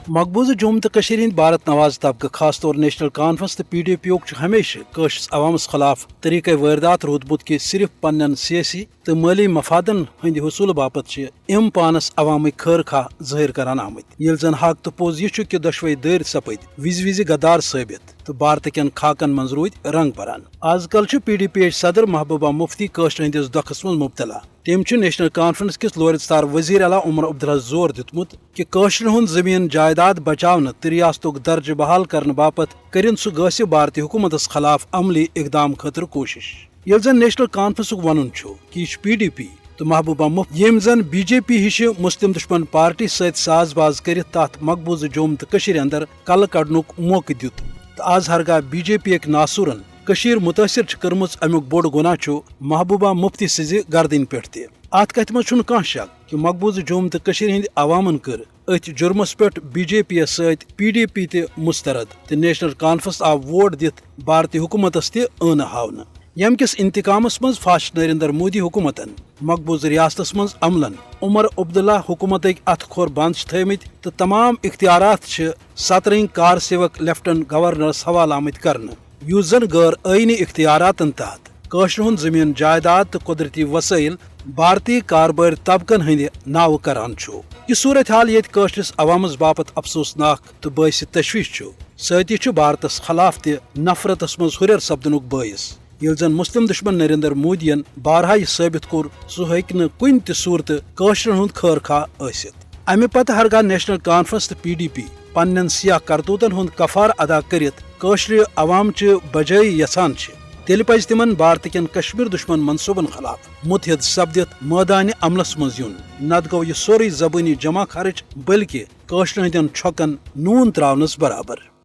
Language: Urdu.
مقبوضہ جوم تو ہند بھارت نواز طبقہ خاص طور نیشنل کانفرنس تو پی ڈی پی ہمیشہ قشرس عوامس خلاف طریقہ واردات رودمت کہ صرف پنن سیاسی تو مالی مفادن ہند حصول باپت ام پانس عوامی خیر خواہ ظاہر کران آمت یل زن حق تو پوز یہ کہ دشوئی دیر سپد وز غدار ثابت تو بھارت کن خاکن من روٗدۍ رنگ بران آز کل پی ڈی پی صدر محبوبہ مفتی قشر ہندس دکھس من مبتلا تم نیشنل کانفرنس کس لورستار وزیر اعلیٰ عمر عبداللہ زور دتمت کہ قشر ہند زمین جائیداد بچاؤن تو ریاستک درجہ بحال کرنے باپت کرن سہ گژھِ بھارتی حکومتس خلاف عملی اقدام خاطر کوشش یل زن نیشنل کانفرنس ون کہ یہ پی ڈی پی تو محبوبہ مفتی یم زن بی جے پی ہش مسلم دشمن پارٹی ست ساز باز کرت تات مقبوضہ جوم تو اندر کل کڑنک موقع دیت تو آز ہرگاہ بی جے پی ناصورن متاثر کرمز امیک بوڑ گناہ محبوبہ مفتی سز گردن پہ ات کت من کھانا شک کہ مقبوضہ جوم تو ہند عوامن کر ات جرمس پہ بی جے پی ست پی ڈی پی تہ مسترد تو نیشنل کانفرنس آو ووٹ دت بھارتی حکومتس تہ عانہ ہاؤنہ یم کس انتقامس مز فاسٹ نریندر مودی حکومتن مقبوضہ ریاستس مز عملن عمر عبداللہ حکومت اتھ کھور بند تھمت تو تمام اختیارات سترنگ کار سیوک لیفٹنٹ گورنرس حوالہ آمت کرنے یس زن غیر آئینی اختیاراتن تحت قشر ہند زمین جائیداد تو قدرتی وسائل بھارتی کاربار طبقن ہند ناو کران یہ صورتحال یت قشرس عوامس باپت افسوسناک تو باعث تشویش ستی بھارتس خلاف تہ نفرتس مز ہریر سپدنک باعث یل زن مسلم دشمن نریندر مودین بارہا یہ ثابت کور سہ ہیکہ کن تہ صورت قشرن ہند خیر خواہ ثت امہ پتہ ہرگاہ نیشنل کانفرنس تو پی ڈی پی پنن سیاہ کرتوتن ہند کفار ادا کرت قشر عوام بجائی یژھان تیل پز تمن بھارت کن کشمیر دشمن منصوبن خلاف متحد سپدت میدان عملس مز یون نت گو یہ سوری زبانی جمع خرچ بلکہ قشر ہندین چھکن نون تراونس برابر